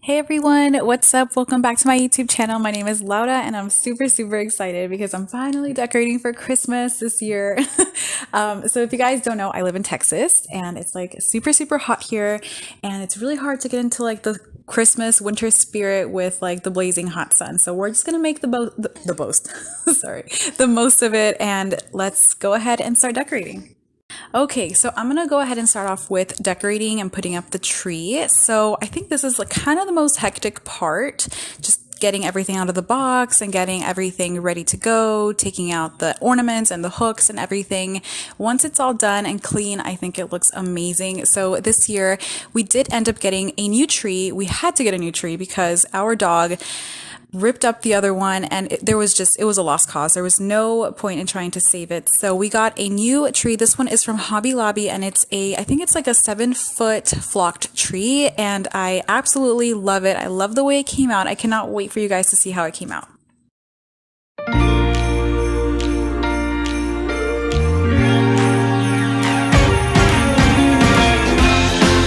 Hey everyone, what's up? Welcome back to my YouTube channel. My name is Laura and I'm super excited because I'm finally decorating for Christmas this year. So if you guys don't know, I live in Texas and it's like super hot here and it's really hard to get into like the Christmas winter spirit with like the blazing hot sun. So we're just gonna make the most, sorry, the most of it, and let's go ahead and start decorating. Okay, so I'm gonna go ahead and start off with decorating and putting up the tree. So I think this is like kind of the most hectic part, just getting everything out of the box and getting everything ready to go, taking out the ornaments and the hooks and everything. Once it's all done and clean, I think it looks amazing. So this year we did end up getting a new tree. We had to get a new tree because our dog ripped up the other one and it was a lost cause. There was no point in trying to save it. So we got a new tree. This one is from Hobby Lobby and I think it's like a 7-foot flocked tree and I absolutely love it. I love the way it came out. I cannot wait for you guys to see how it came out.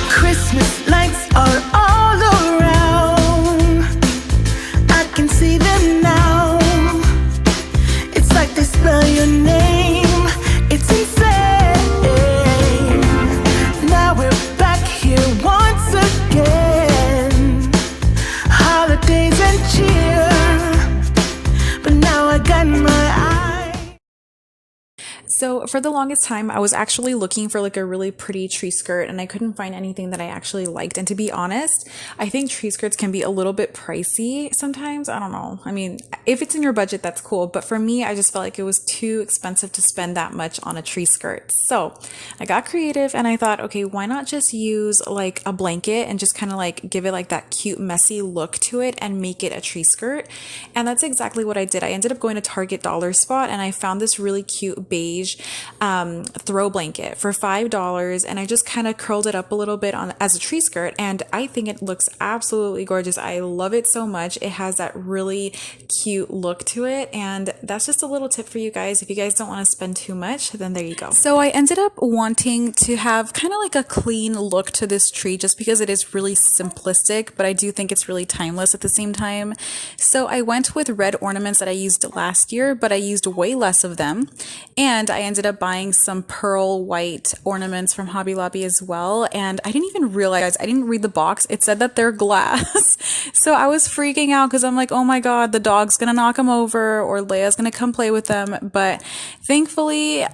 Christmas lights are all around. I can see them now. It's like they spell your name. It's insane. Now we're back here once again. Holidays and cheer. But now I got my eye. So for the longest time, I was actually looking for like a really pretty tree skirt and I couldn't find anything that I actually liked. And to be honest, I think tree skirts can be a little bit pricey sometimes. I don't know. I mean, if it's in your budget, that's cool. But for me, I just felt like it was too expensive to spend that much on a tree skirt. So I got creative and I thought, okay, why not just use like a blanket and just kind of like give it like that cute, messy look to it and make it a tree skirt. And that's exactly what I did. I ended up going to Target Dollar Spot and I found this really cute beige throw blanket for $5 and I just kind of curled it up a little bit on as a tree skirt and I think it looks absolutely gorgeous. I love it so much. It has that really cute look to it and that's just a little tip for you guys. If you guys don't want to spend too much, then there you go. So I ended up wanting to have kind of like a clean look to this tree just because it is really simplistic, but I do think it's really timeless at the same time. So I went with red ornaments that I used last year, but I used way less of them. And I ended up buying some pearl white ornaments from Hobby Lobby as well. And I didn't even realize, I didn't read the box. It said that they're glass. So I was freaking out because I'm like, oh my God, the dog's gonna knock them over or Leia's gonna come play with them. But thankfully,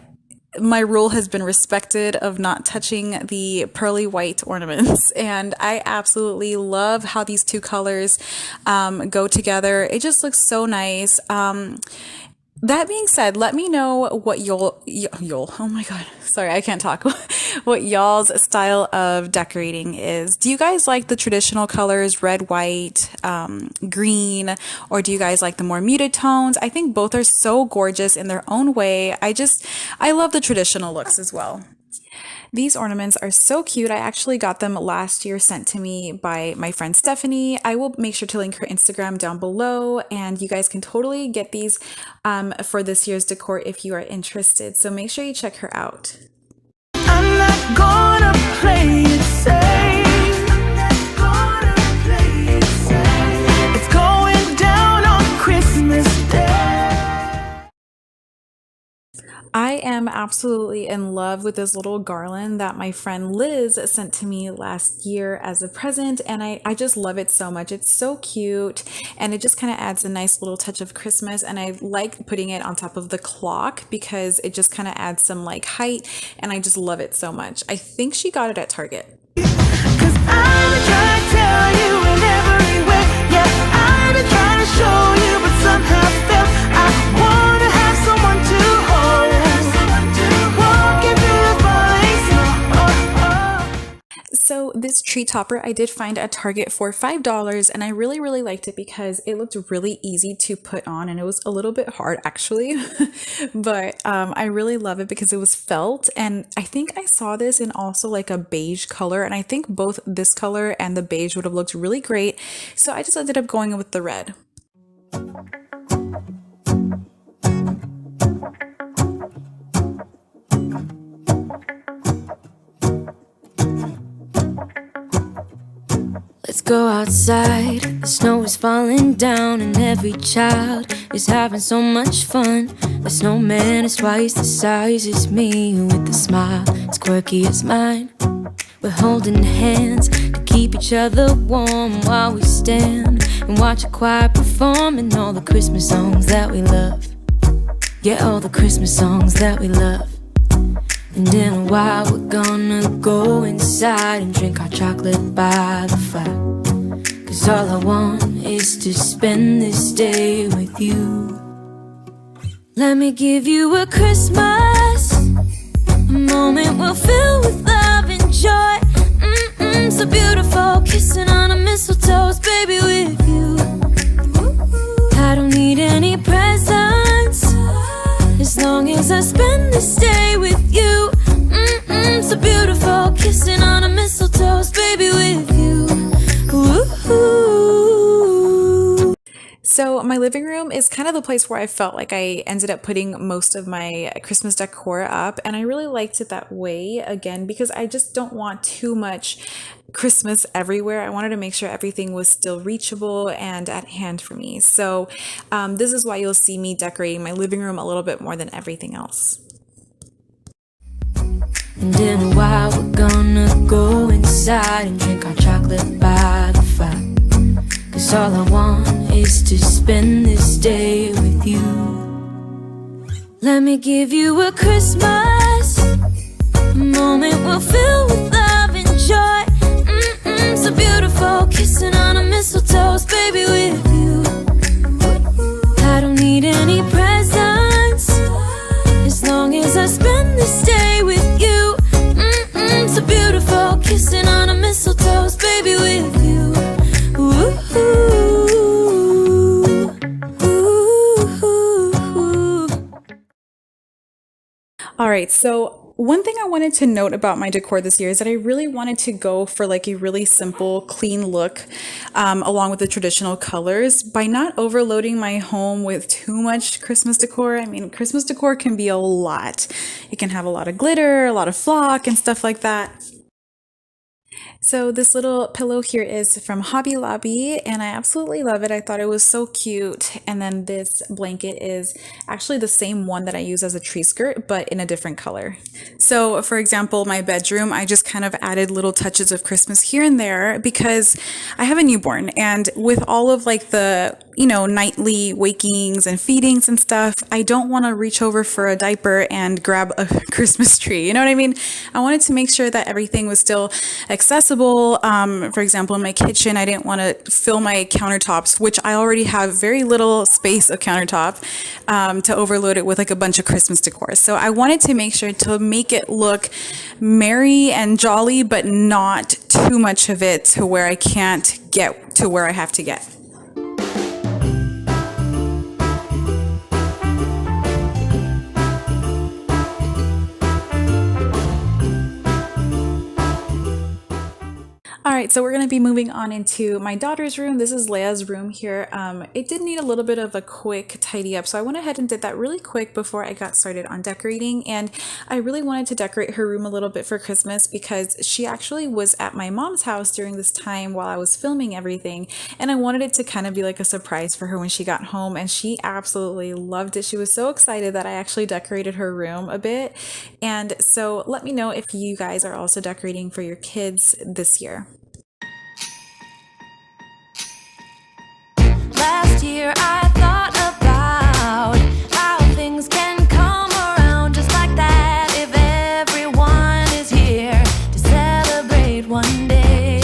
my rule has been respected of not touching the pearly white ornaments. And I absolutely love how these two colors go together. It just looks so nice. That being said, let me know what oh my God, sorry, I can't talk, what y'all's style of decorating is. Do you guys like the traditional colors, red, white, green, or do you guys like the more muted tones? I think both are so gorgeous in their own way. I love the traditional looks as well. These ornaments are so cute. I actually got them last year sent to me by my friend Stephanie. I will make sure to link her Instagram down below and you guys can totally get these for this year's decor if you are interested. So make sure you check her out. I'm not gonna play it safe. It's going down on Christmas Day. I am absolutely in love with this little garland that my friend Liz sent to me last year as a present, and I just love it so much. It's so cute, and it just kind of adds a nice little touch of Christmas, and I like putting it on top of the clock because it just kind of adds some like height, and I just love it so much. I think she got it at Target. 'Cause I've been trying to tell you in every way. Yeah, I've been trying to show you, but somehow failed. I wanna have someone to hold. Walking through the falling snow. So this tree topper I did find at Target for $5 and I really liked it because it looked really easy to put on and it was a little bit hard actually but I really love it because it was felt and I think I saw this in also like a beige color and I think both this color and the beige would have looked really great, so I just ended up going with the red. go outside. The snow is falling down and every child is having so much fun. The snowman is twice the size as me, with a smile as quirky as mine. We're holding hands to keep each other warm while we stand and watch a choir performing all the Christmas songs that we love. Yeah, all the Christmas songs that we love. And in a while we're gonna go inside and drink our chocolate by the fire. 'Cause all I want is to spend this day with you. Let me give you a Christmas, a moment we'll fill with love and joy. So beautiful, kissing on a mistletoe, baby, with you. I don't need any presents, as long as I spend this day with you. So beautiful, kissing on a mistletoe, baby, with you. Ooh. So my living room is kind of the place where I felt like I ended up putting most of my Christmas decor up, and I really liked it that way, again, because I just don't want too much Christmas everywhere. I wanted to make sure everything was still reachable and at hand for me. So this is why you'll see me decorating my living room a little bit more than everything else. And in a while we're gonna go inside and drink our chocolate by the fire. 'Cause all I want is to spend this day with you. Let me give you a Christmas, a moment we'll fill with love and joy. So beautiful, kissing on a mistletoe, baby, with you. I don't need any presents, as long as I spend this day with you. So beautiful, kissing on a mistletoe, baby, with you. Ooh. All right, so one thing I wanted to note about my decor this year is that I really wanted to go for like a really simple, clean look, along with the traditional colors, by not overloading my home with too much Christmas decor. I mean, Christmas decor can be a lot. It can have a lot of glitter, a lot of flock, and stuff like that. So this little pillow here is from Hobby Lobby, and I absolutely love it. I thought it was so cute. And then this blanket is actually the same one that I use as a tree skirt, but in a different color. So for example, my bedroom, I just kind of added little touches of Christmas here and there because I have a newborn, and with all of like the, nightly wakings and feedings and stuff, I don't want to reach over for a diaper and grab a Christmas tree. You know what I mean? I wanted to make sure that everything was still accessible. For example, in my kitchen, I didn't want to fill my countertops, which I already have very little space of countertop, to overload it with like a bunch of Christmas decor. So I wanted to make sure to make it look merry and jolly, but not too much of it to where I can't get to where I have to get. All right, so we're going to be moving on into my daughter's room. This is Leia's room here. It did need a little bit of a quick tidy up, so I went ahead and did that really quick before I got started on decorating. And I really wanted to decorate her room a little bit for Christmas because she actually was at my mom's house during this time while I was filming everything. And I wanted it to kind of be like a surprise for her when she got home, and she absolutely loved it. She was so excited that I actually decorated her room a bit. And so let me know if you guys are also decorating for your kids this year. Last year I thought about how things can come around just like that if everyone is here to celebrate one day.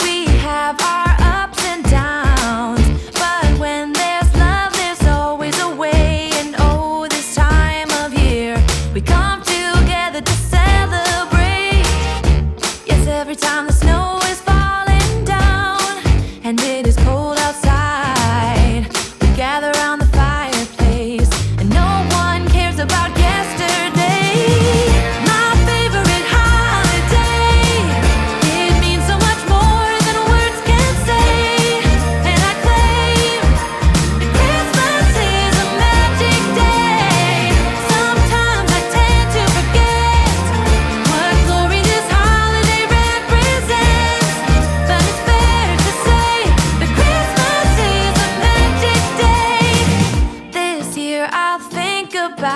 We have our ups and downs, but when there's love there's always a way. And oh, this time of year we come together to celebrate. Yes, every time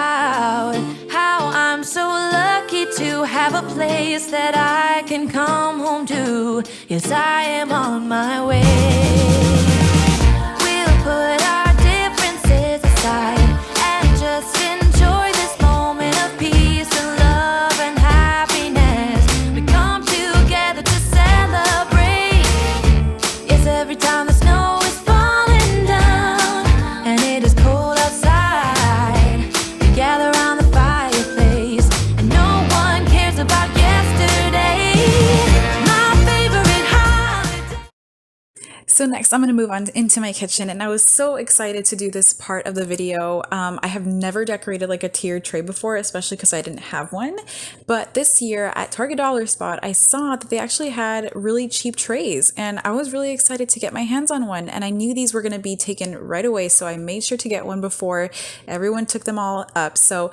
about how I'm so lucky to have a place that I can come home to. Yes, I am on my way. We'll put our differences aside and just enjoy this moment of peace and love and happiness. We come together to celebrate. Yes, every time the snow is falling down and it is cold outside, we gather around the fireplace and no one cares about yesterday. My favorite holiday. So next, I'm going to move on into my kitchen, and I was so excited to do this part of the video. I have never decorated like a tiered tray before, especially because I didn't have one. But this year at Target Dollar Spot, I saw that they actually had really cheap trays, and I was really excited to get my hands on one. And I knew these were going to be taken right away, so I made sure to get one before everyone took them all up. So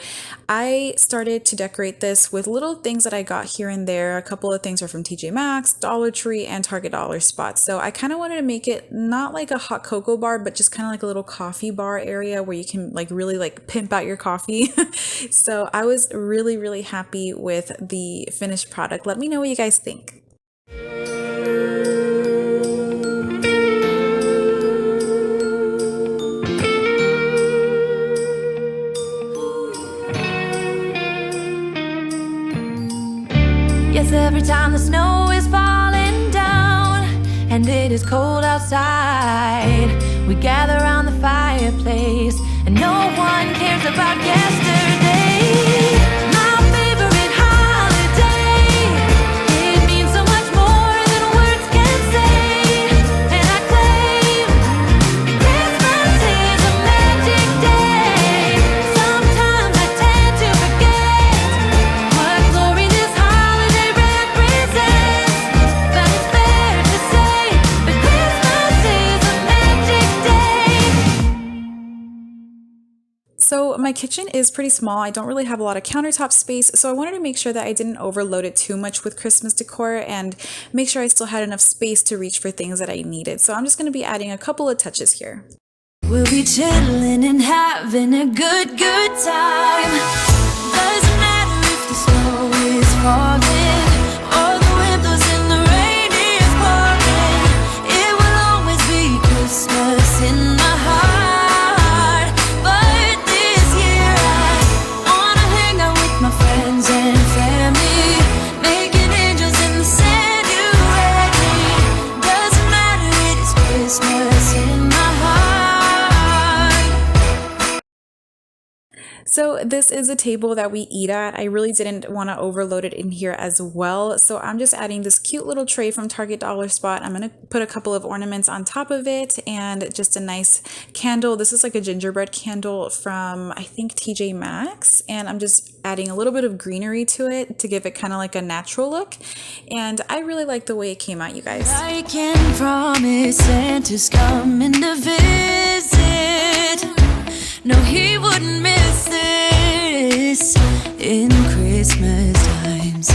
I started to decorate this with little things that I got here and there. A couple of things are from TJ Maxx, Dollar Tree, and Target Dollar Spot. So I kind of wanted to make it not like a hot cocoa bar, but just kind of like a little coffee bar area where you can like really like pimp out your coffee. So I was really, really happy with the finished product. Let me know what you guys think. Yes, every time the snow is falling down and it is cold outside, we gather around the fireplace and no one cares about yesterday. My favorite holiday, it means so much more than words can say. And I claim Christmas is a magic day. Sometimes I tend to forget what glory this holiday represents, but it's fair to say that Christmas is a magic day. So my kitchen is pretty small. I don't really have a lot of countertop space, so I wanted to make sure that I didn't overload it too much with Christmas decor and make sure I still had enough space to reach for things that I needed. So I'm just going to be adding a couple of touches here. We'll be chilling and having a good time. Doesn't matter if the snow is falling or the wind blows and the rain is pouring. It will always be Christmas in my heart. But this year I wanna hang out with my friends and family, making angels in the sanctuary. Doesn't matter, it is Christmas in my heart. So this is a table that we eat at. I really didn't want to overload it in here as well. So I'm just adding this cute little tray from Target Dollar Spot. I'm going to put a couple of ornaments on top of it and just a nice candle. This is like a gingerbread candle from, I think, TJ Maxx. And I'm just adding a little bit of greenery to it to give it kind of like a natural look. And I really like the way it came out, you guys. I can promise Santa's coming to visit. No, he wouldn't miss this in Christmas times.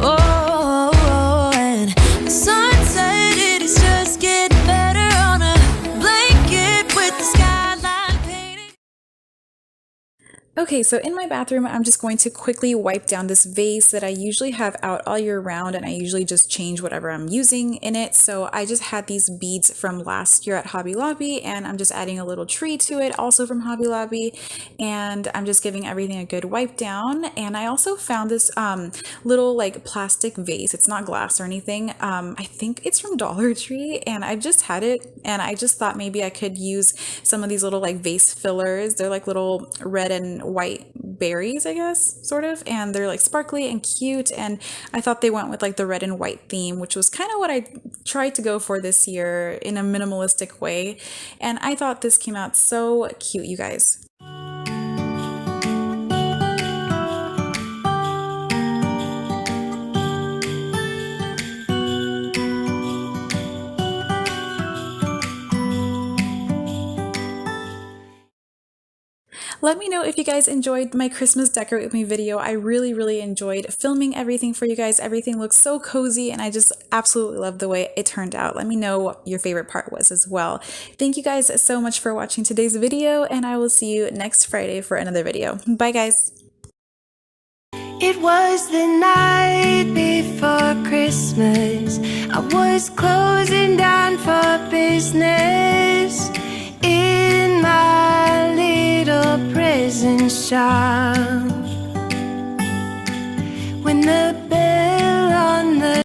Oh, and the sunset, it is just getting better on a blanket with the skyline painted. Okay, so in my bathroom, I'm just going to quickly wipe down this vase that I usually have out all year round, and I usually just change whatever I'm using in it. So I just had these beads from last year at Hobby Lobby, and I'm just adding a little tree to it, also from Hobby Lobby, and I'm just giving everything a good wipe down. And I also found this little like plastic vase. It's not glass or anything. I think it's from Dollar Tree, and I just had it, and I just thought maybe I could use some of these little like vase fillers. They're like little red and white berries, I guess, sort of, and they're like sparkly and cute, and I thought they went with like the red and white theme, which was kind of what I tried to go for this year in a minimalistic way, and I thought this came out so cute, you guys. Let me know if you guys enjoyed my Christmas Decorate With Me video. I really, really enjoyed filming everything for you guys. Everything looks so cozy and I just absolutely love the way it turned out. Let me know what your favorite part was as well. Thank you guys so much for watching today's video and I will see you next Friday for another video. Bye guys! It was the night before Christmas. I was closing down for business in my little prison shop when the